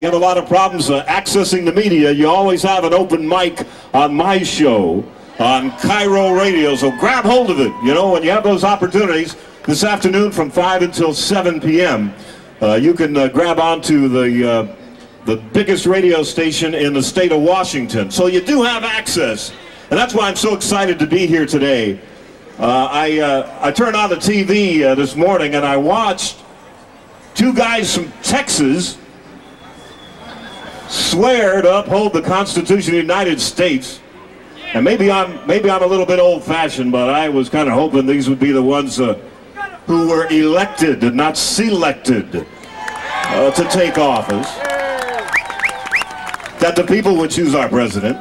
You have a lot of problems accessing the media. You always have an open mic on my show on Cairo Radio, so grab hold of it. You know, when you have those opportunities this afternoon from 5 until 7 p.m., you can grab onto the biggest radio station in the state of Washington. So you do have access, and that's why I'm so excited to be here today. I turned on the TV this morning and I watched two guys from Texas swear to uphold the Constitution of the United States. And maybe I'm a little bit old-fashioned, but I was kind of hoping these would be the ones who were elected and not selected to take office, that the people would choose our president.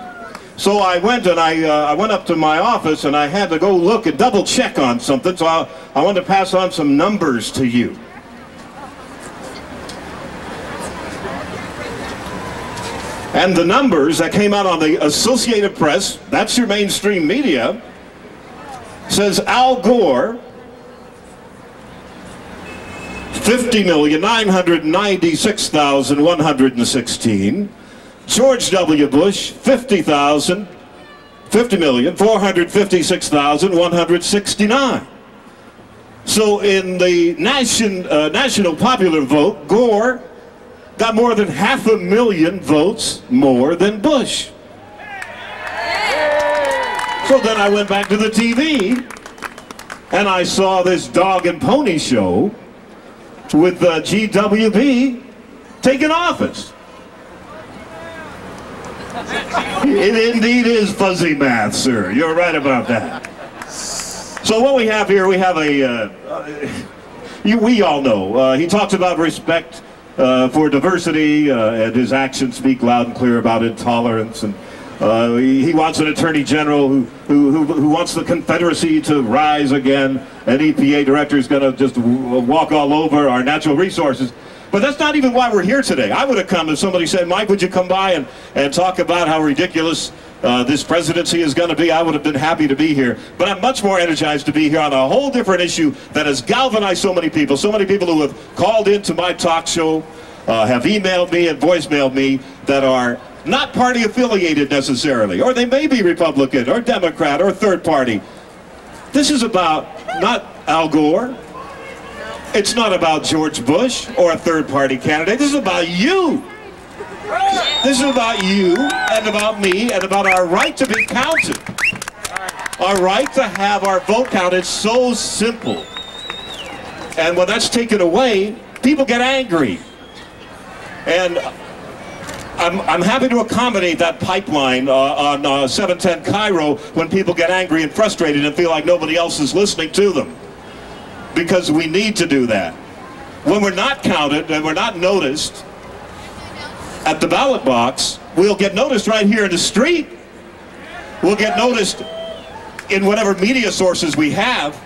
So I went and I went up to my office and I had to go look and double check on something, so I wanted to pass on some numbers to you. And the numbers that came out on the Associated Press, that's your mainstream media, says Al Gore, 50,996,116. George W. Bush, 50,456,169. So in the national popular vote, Gore got more than 500,000 votes more than Bush. So then I went back to the TV and I saw this dog and pony show with GWB taking office. It indeed is fuzzy math, sir. You're right about that. So what we have here, we have we all know, he talks about respect for diversity, and his actions speak loud and clear about intolerance, and he wants an attorney general who wants the Confederacy to rise again. An EPA director is going to just walk all over our natural resources. But that's not even why we're here today. I would have come if somebody said, Mike, would you come by and talk about how ridiculous this presidency is going to be? I would have been happy to be here. But I'm much more energized to be here on a whole different issue that has galvanized so many people who have called into my talk show, have emailed me and voicemailed me, that are not party affiliated necessarily, or they may be Republican or Democrat or third party. This is about not Al Gore. It's not about George Bush or a third-party candidate. This is about you. This is about you and about me and about our right to be counted. Our right to have our vote counted. It's so simple. And when that's taken away, people get angry. And I'm happy to accommodate that pipeline on 710 Cairo when people get angry and frustrated and feel like nobody else is listening to them. Because we need to do that. When we're not counted and we're not noticed at the ballot box, we'll get noticed right here in the street. We'll get noticed in whatever media sources we have,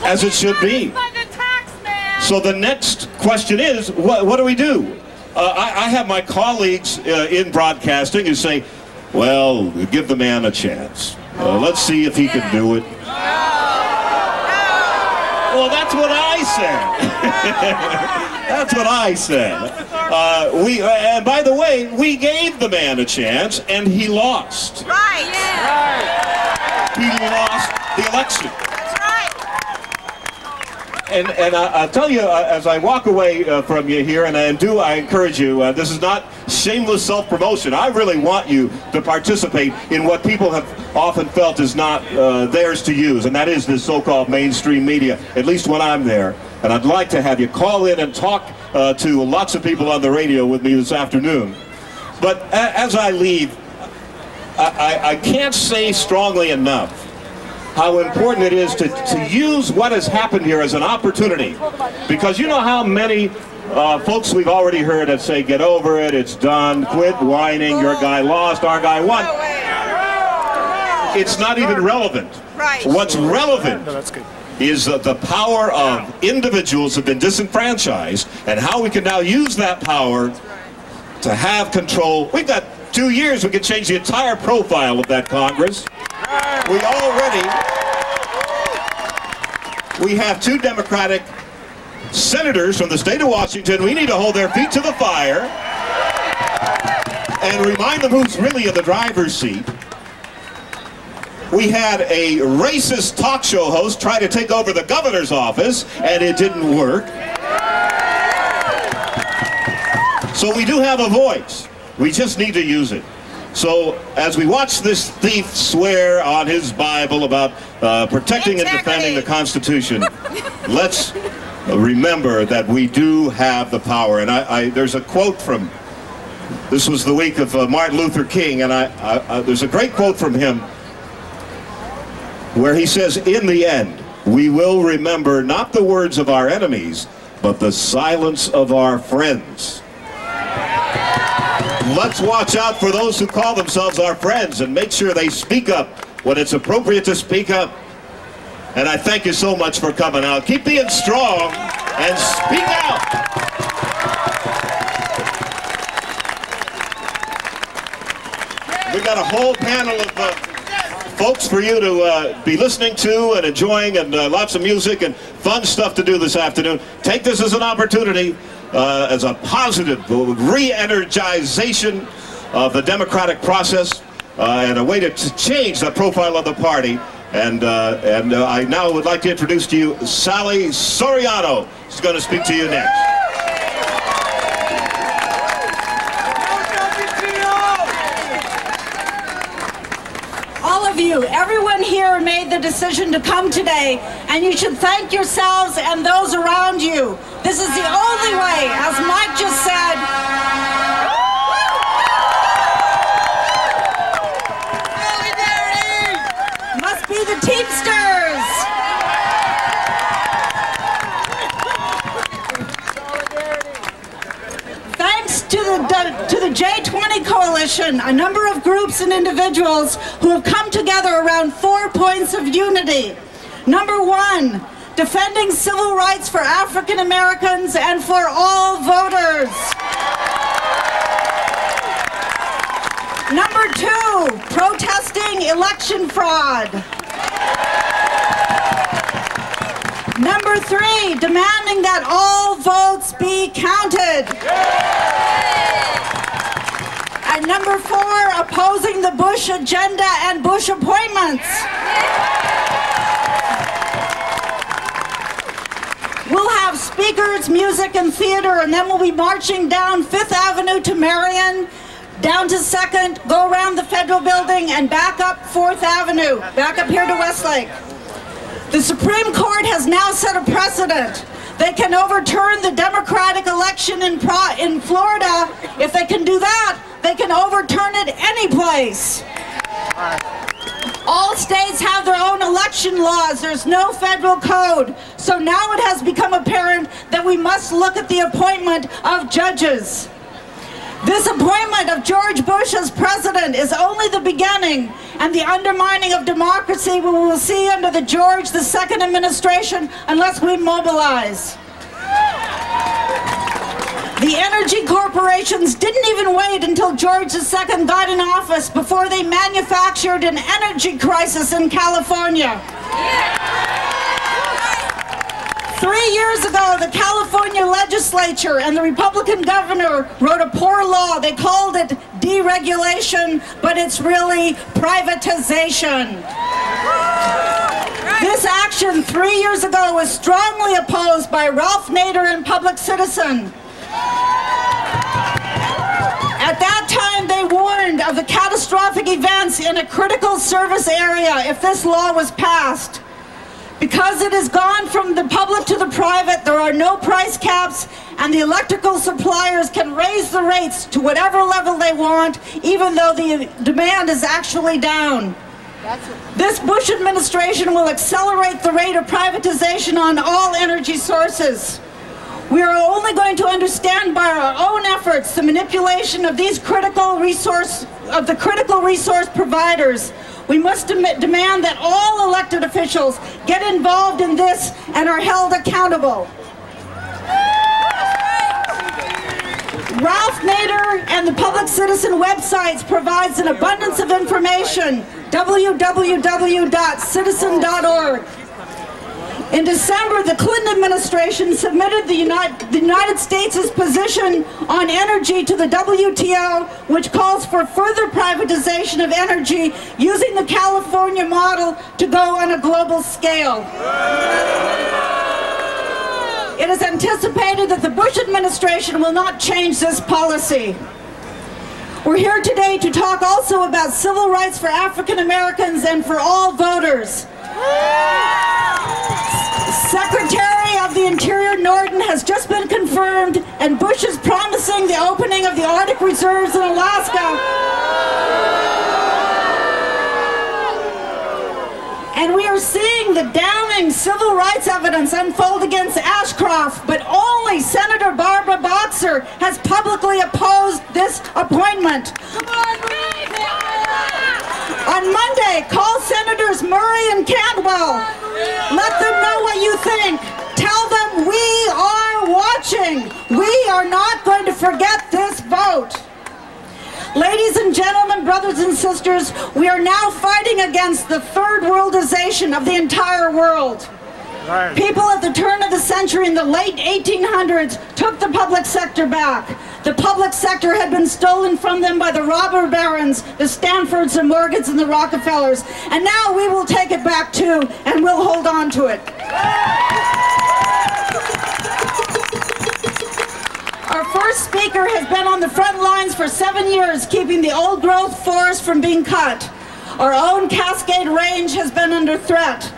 as it should be. So the next question is, what do we do? I have my colleagues in broadcasting who say, well, give the man a chance. Let's see if he can do it. Well, that's what I said. That's what I said. And by the way, we gave the man a chance, and he lost. Right. Yeah. He lost the election. That's right. And I'll tell you, as I walk away from you here, and I encourage you, this is not shameless self-promotion. I really want you to participate in what people have often felt is not theirs to use, and that is this so-called mainstream media, at least when I'm there. And I'd like to have you call in and talk to lots of people on the radio with me this afternoon. But as I leave, I can't say strongly enough how important it is to use what has happened here as an opportunity. Because you know how many folks we've already heard that say, get over it, it's done, quit whining, your guy lost, our guy won. It's not even relevant. What's relevant is the power of individuals who have been disenfranchised and how we can now use that power to have control. We've got 2 years, we can change the entire profile of that Congress. We have two Democratic senators from the state of Washington, we need to hold their feet to the fire and remind them who's really in the driver's seat. We had a racist talk show host try to take over the governor's office, and it didn't work. So we do have a voice. We just need to use it. So as we watch this thief swear on his Bible about protecting and defending the Constitution, let's remember that we do have the power. And there's a quote from, this was the week of Martin Luther King, and there's a great quote from him where he says, "In the end, we will remember not the words of our enemies, but the silence of our friends." Let's watch out for those who call themselves our friends and make sure they speak up when it's appropriate to speak up. And I thank you so much for coming out. Keep being strong and speak out. We've got a whole panel of folks for you to be listening to and enjoying, and lots of music and fun stuff to do this afternoon. Take this as an opportunity, as a positive re-energization of the democratic process, and a way to change the profile of the party. And I now would like to introduce to you Sally Soriano. She's going to speak to you next. All of you, everyone here made the decision to come today, and you should thank yourselves and those around you. This is the only way, as Mike just said. Must be the Teamsters. Thanks to the J20 Coalition, a number of groups and individuals who have come together around 4 points of unity. Number one, defending civil rights for African Americans and for all voters. Number two, protesting election fraud. Number three, demanding that all votes be counted. And number four, opposing the Bush agenda and Bush appointments. We'll have speakers, music, and theater, and then we'll be marching down 5th Avenue to Marion, down to 2nd, go around the Federal Building, and back up 4th Avenue, back up here to Westlake. The Supreme Court has now set a precedent. They can overturn the Democratic election in Florida. If they can do that, they can overturn it any place. All states have their own election laws. There's no federal code. So now it has become apparent that we must look at the appointment of judges. This appointment of George Bush as president is only the beginning, and the undermining of democracy we will see under the George II administration unless we mobilize. The energy corporations didn't even wait until George II got in office before they manufactured an energy crisis in California. 3 years ago, the California legislature and the Republican governor wrote a poor law. They called it deregulation, but it's really privatization. This action 3 years ago was strongly opposed by Ralph Nader and Public Citizen. At that time, they warned of the catastrophic events in a critical service area if this law was passed. Because it has gone from the public to the private, there are no price caps, and the electrical suppliers can raise the rates to whatever level they want, even though the demand is actually down. This Bush administration will accelerate the rate of privatization on all energy sources. We are only going to understand by our own efforts the manipulation of these critical resource providers. We must demand that all elected officials get involved in this and are held accountable. Ralph Nader and the Public Citizen websites provides an abundance of information, www.citizen.org. In December, the Clinton administration submitted the United States' position on energy to the WTO, which calls for further privatization of energy using the California model to go on a global scale. It is anticipated that the Bush administration will not change this policy. We're here today to talk also about civil rights for African Americans and for all voters. Secretary of the Interior Norton has just been confirmed, and Bush is promising the opening of the Arctic reserves in Alaska. And we are seeing the damning civil rights evidence unfold against Ashcroft, but only Senator Barbara Boxer has publicly opposed this appointment. On Monday, call Senators Murray and Cantwell. Let them know what you think. Tell them we are watching. We are not going to forget this vote. Ladies and gentlemen, brothers and sisters, we are now fighting against the third worldization of the entire world. Right. People at the turn of the century in the late 1800s took the public sector back. The public sector had been stolen from them by the robber barons, the Stanfords, the Morgans, and the Rockefellers. And now we will take it back too, and we'll hold on to it. Our first speaker has been on the front lines for 7 years, keeping the old growth forest from being cut. Our own Cascade Range has been under threat.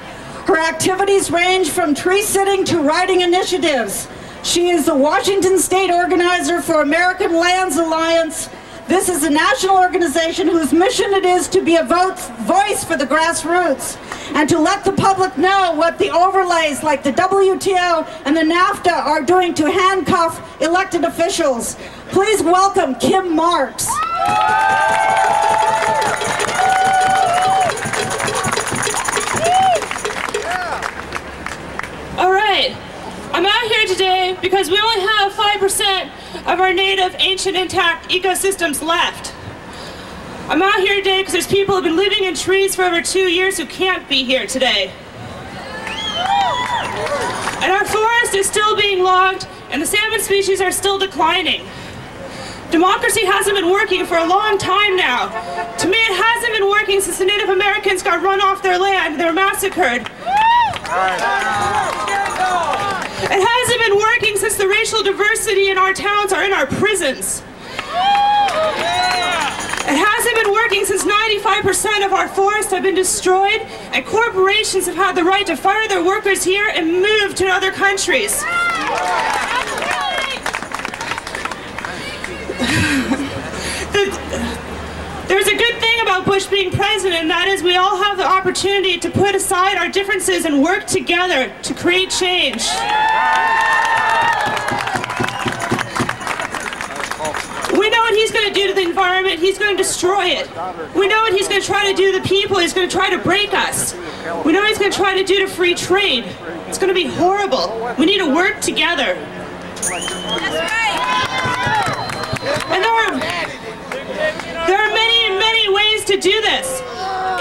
Her activities range from tree sitting to writing initiatives. She is the Washington State Organizer for American Lands Alliance. This is a national organization whose mission it is to be a voice for the grassroots and to let the public know what the overlays like the WTO and the NAFTA are doing to handcuff elected officials. Please welcome Kim Marks. All right, I'm out here today because we only have 5% of our native, ancient, intact ecosystems left. I'm out here today because there's people who have been living in trees for over 2 years who can't be here today. And our forest is still being logged, and the salmon species are still declining. Democracy hasn't been working for a long time now. To me, it hasn't been working since the Native Americans got run off their land, they were massacred. It hasn't been working since the racial diversity in our towns are in our prisons. It hasn't been working since 95% of our forests have been destroyed and corporations have had the right to fire their workers here and move to other countries. There's a good thing about Bush being president, and that is we all have the opportunity to put aside our differences and work together to create change. We know what he's going to do to the environment. He's going to destroy it. We know what he's going to try to do to the people. He's going to try to break us. We know what he's going to try to do to free trade. It's going to be horrible. We need to work together. That's right. And there are many ways to do this.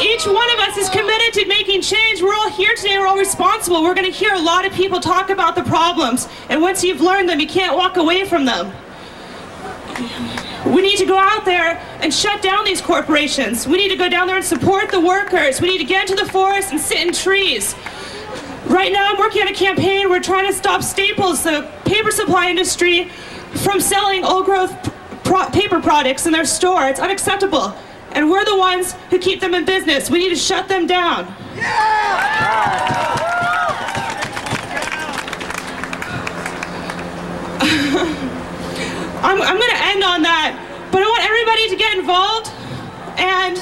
Each one of us is committed to making change. We're all here today. We're all responsible. We're going to hear a lot of people talk about the problems. And once you've learned them, you can't walk away from them. We need to go out there and shut down these corporations. We need to go down there and support the workers. We need to get into the forest and sit in trees. Right now I'm working on a campaign. We're trying to stop Staples, the paper supply industry, from selling old growth paper products in their store. It's unacceptable. And we're the ones who keep them in business. We need to shut them down. I'm going to end on that, but I want everybody to get involved, and,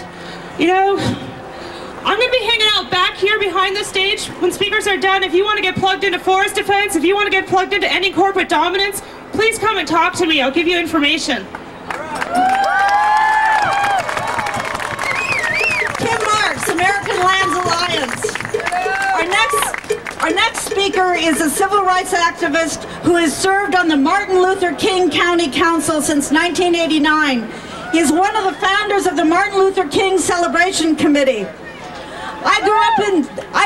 you know, I'm going to be hanging out back here behind the stage when speakers are done. If you want to get plugged into forest defense, if you want to get plugged into any corporate dominance, please come and talk to me. I'll give you information. Kim Marks, American Lands Alliance. Our next speaker is a civil rights activist who has served on the Martin Luther King County Council since 1989. He is one of the founders of the Martin Luther King Celebration Committee. I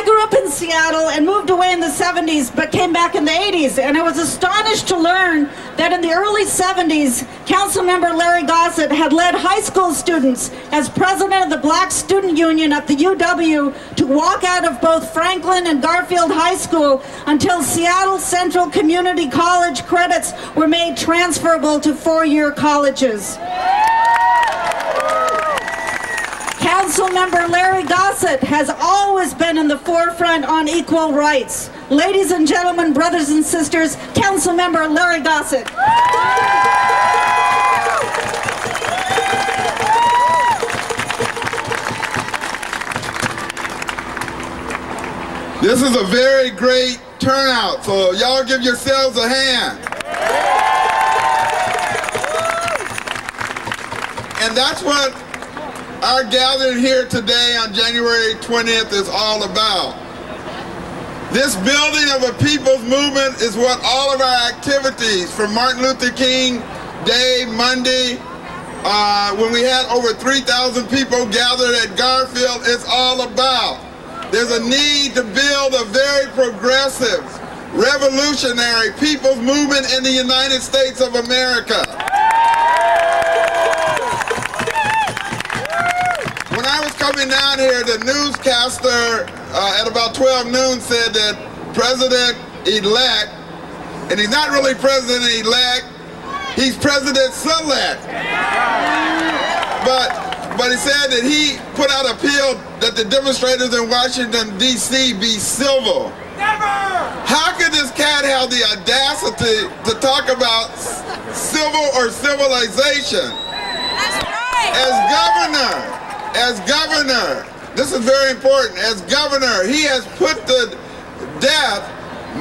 grew up in Seattle and moved away in the 70s, but came back in the 80s, and I was astonished to learn that in the early 70s, Councilmember Larry Gossett had led high school students as president of the Black Student Union at the UW to walk out of both Franklin and Garfield High School until Seattle Central Community College credits were made transferable to four-year colleges. Councilmember Larry Gossett has always been in the forefront on equal rights. Ladies and gentlemen, brothers and sisters, Councilmember Larry Gossett. This is a very great turnout, so y'all give yourselves a hand. And that's what our gathering here today on January 20th is all about. This building of a people's movement is what all of our activities from Martin Luther King Day, Monday, when we had over 3,000 people gathered at Garfield, is all about. There's a need to build a very progressive, revolutionary people's movement in the United States of America. When I was coming down here, the newscaster at about 12 noon said that President-elect, and he's not really President-elect, he's President-select. But he said that he put out an appeal that the demonstrators in Washington, D.C. be civil. Never! How could this cat have the audacity to talk about civil or civilization? That's right! As governor, this is very important, as governor, he has put to death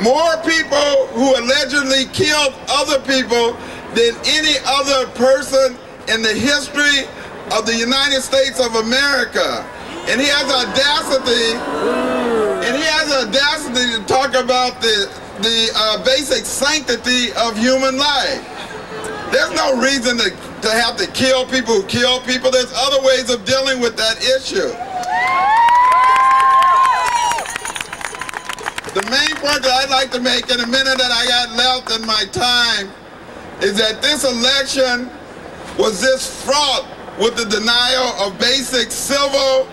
more people who allegedly killed other people than any other person in the history of the United States of America. And he has audacity to talk about the basic sanctity of human life. There's no reason to have to kill people who kill people. There's other ways of dealing with that issue. The main point that I'd like to make in a minute that I got left in my time is that this election was this fraught with the denial of basic civil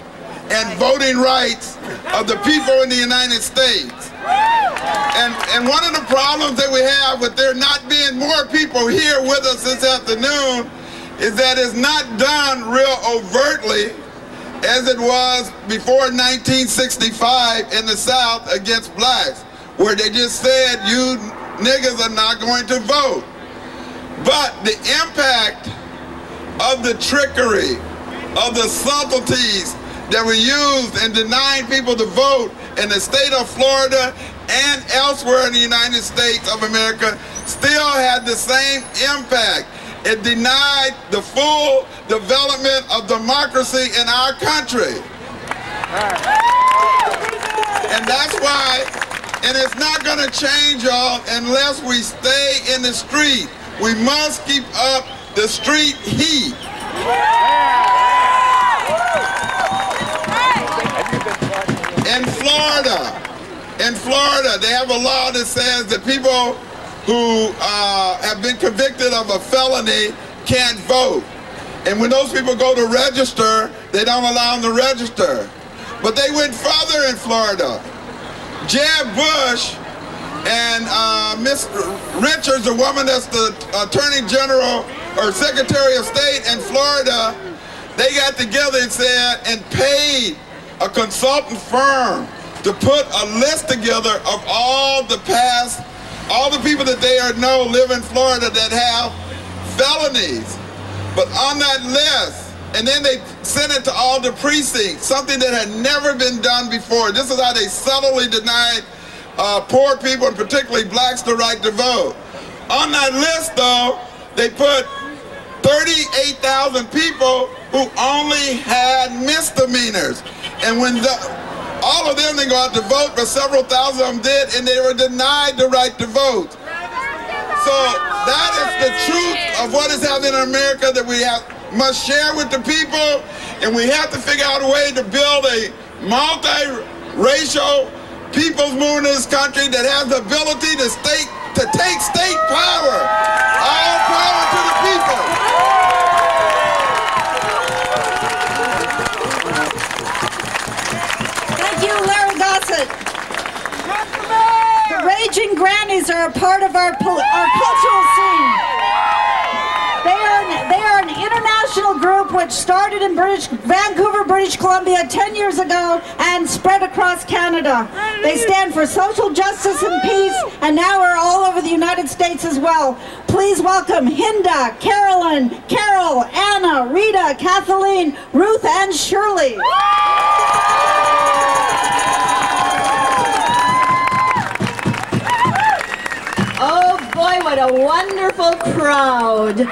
and voting rights of the people in the United States. And one of the problems that we have with there not being more people here with us this afternoon is that it's not done real overtly as it was before 1965 in the South against blacks, where they just said, you niggas are not going to vote. But the impact of the trickery, of the subtleties that were used in denying people to vote in the state of Florida and elsewhere in the United States of America still had the same impact. It denied the full development of democracy in our country. And that's why, and it's not going to change, y'all, unless we stay in the street. We must keep up the street heat. In Florida, they have a law that says that people who have been convicted of a felony can't vote. And when those people go to register, they don't allow them to register. But they went further in Florida. Jeb Bush and Miss Richards, the woman that's the Attorney General or Secretary of State in Florida, they got together and said and paid a consultant firm to put a list together of all the people that they know live in Florida that have felonies. But on that list, and then they sent it to all the precincts, something that had never been done before. This is how they subtly denied poor people, and particularly blacks, the right to vote. On that list, though, they put 38,000 people who only had misdemeanors. And when all of them, they go out to vote, but several thousand of them did, and they were denied the right to vote. So that is the truth of what is happening in America that we must share with the people, and we have to figure out a way to build a multi-racial people's movement in this country that has the ability to take state power. All power to the people. Thank you, Larry Gossett. The Raging Grannies are a part of our cultural scene. They are an international group which started in Vancouver, British Columbia 10 years ago and spread across Canada. They stand for social justice and peace, and now are all over the United States as well. Please welcome Hinda, Carolyn, Carol, Anna, Rita, Kathleen, Ruth, and Shirley. Oh boy, what a wonderful crowd.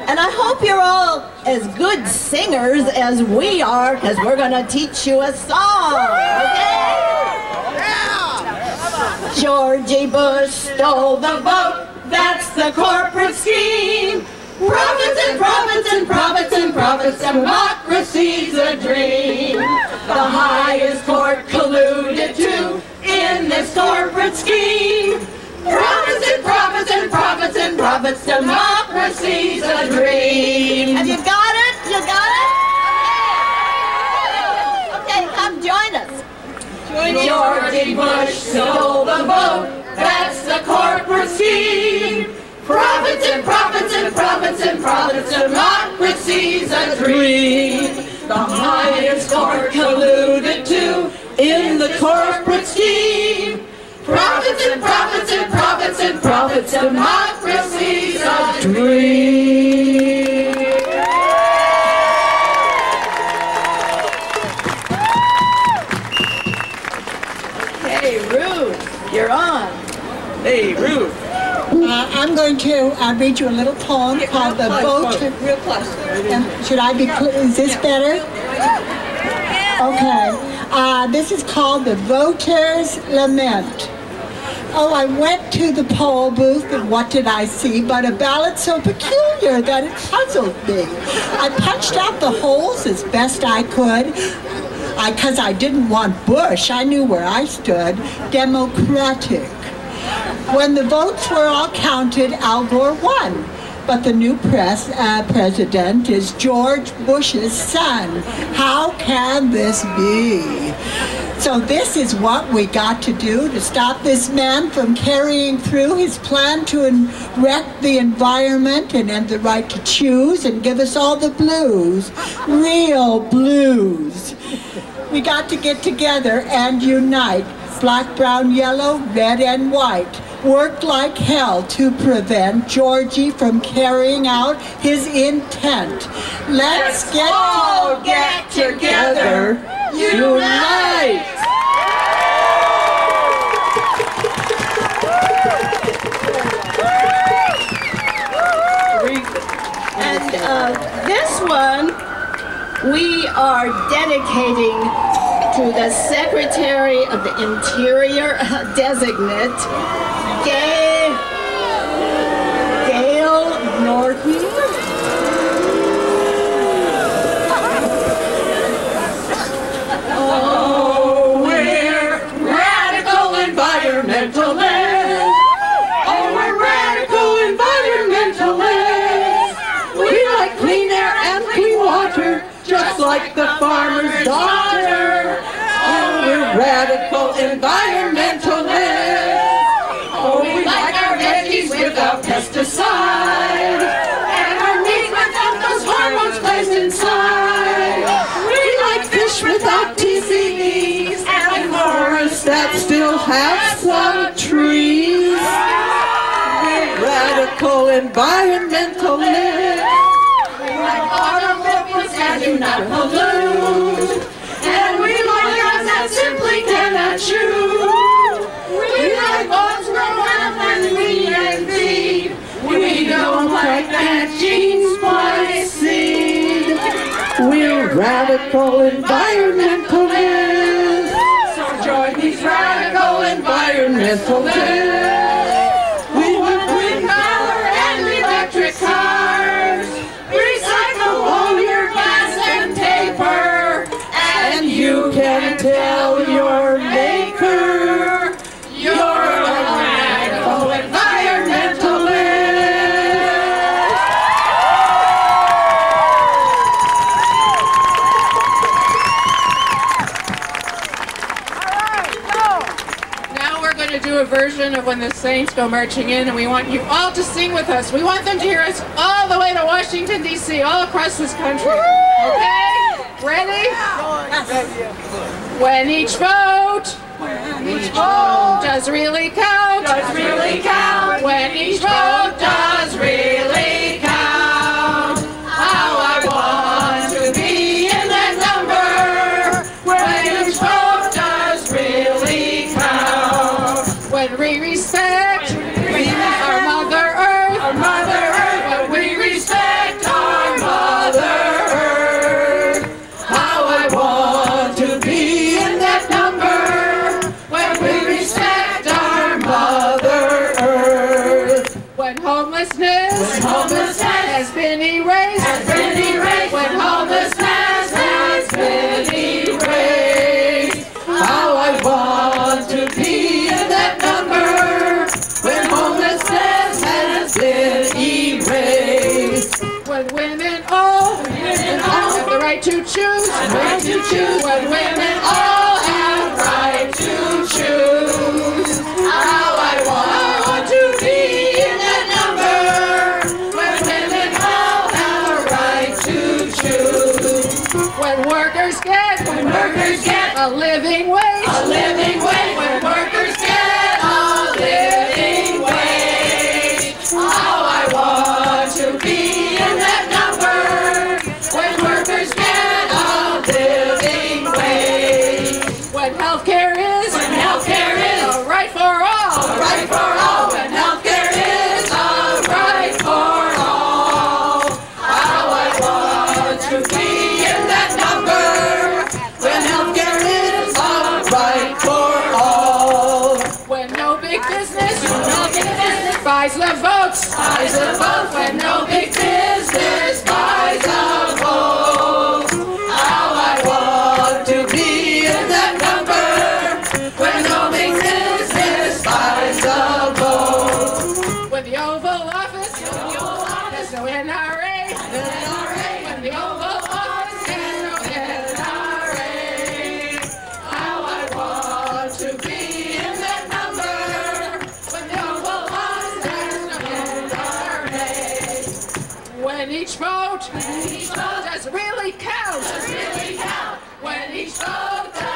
And I hope you're all as good singers as we are, because we're going to teach you a song, okay? Yeah! Georgie Bush stole the vote, that's the corporate scheme. Profits and profits and profits and profits, democracy's a dream. The highest court colluded too in this corporate scheme. Profits and profits and profits and profits, democracy's a dream. Have you got it? You got it? Okay, come join us. Georgie Bush stole the vote, that's the corporate scheme. Profits and profits and profits and profits, democracy's a dream. The highest court colluded too in the corporate scheme. Profits and profits and profits and profits, democracy's a dream. Hey, Ruth, you're on. Hey, Ruth. I'm going to read you a little poem called The Vote. Real close. Should I be clear? Is this better? Okay. This is called The Voter's Lament. Oh, I went to the poll booth, and what did I see but a ballot so peculiar that it puzzled me. I punched out the holes as best I could, because I didn't want Bush. I knew where I stood, Democratic. When the votes were all counted, Al Gore won. But the new president is George Bush's son. How can this be? So this is what we got to do to stop this man from carrying through his plan to wreck the environment and end the right to choose and give us all the blues. Real blues. We got to get together and unite. Black, brown, yellow, red, and white. Work like hell to prevent Georgie from carrying out his intent. Let's all get together, unite! And this one we are dedicating to the Secretary of the Interior designate, Gail Norton. Oh, we're radical environmentalists. Oh, we're radical environmentalists. We like clean air and clean water, just like the farmer's daughter. Oh, we're radical environmentalists. Oh, we like our veggies without pesticide, and our meat without those hormones placed inside. We like fish without TCEs, and forests that still have some trees. We're radical environmentalists. We like automobiles that do not pollute, and we like guns that simply cannot shoot. We like bugs grow up and we and feed. We don't like that gene splice seed. We're radical environmentalists. So join these radical environmentalists. We want wind power and electric cars. Recycle all your glass and paper, and you can a version of When the Saints Go Marching In, and we want you all to sing with us. We want them to hear us all the way to Washington, D.C., all across this country. Okay? Ready? When each vote does really count. When each vote does really count. How I want to be in that number. When each vote does really count. When we respect our Mother Earth. When we respect our Mother Earth. How I want to be in that number. When we respect our Mother Earth. When homelessness has been erased. When homelessness has been erased. How I want to be in that number. When homelessness has been erased. When women all have the right to choose. When women all have the right to choose. How I want to be in that number. When women all have the right to choose. When workers get a living wage. When workers get a living wage. How I want to be in that number. When workers get a living wage. When healthcare is a right for all. When healthcare is a right for all. How I want to be in that number. When healthcare is a right for all. When no big business buys the votes. When no big business buys the vote. How I want to be in that number. When no big business buys the vote. When the Oval Office has no NRA. When the Oval Office has no NRA. How I want to be in that number. When the Oval Office has no NRA. When each vote does really count. When each vote does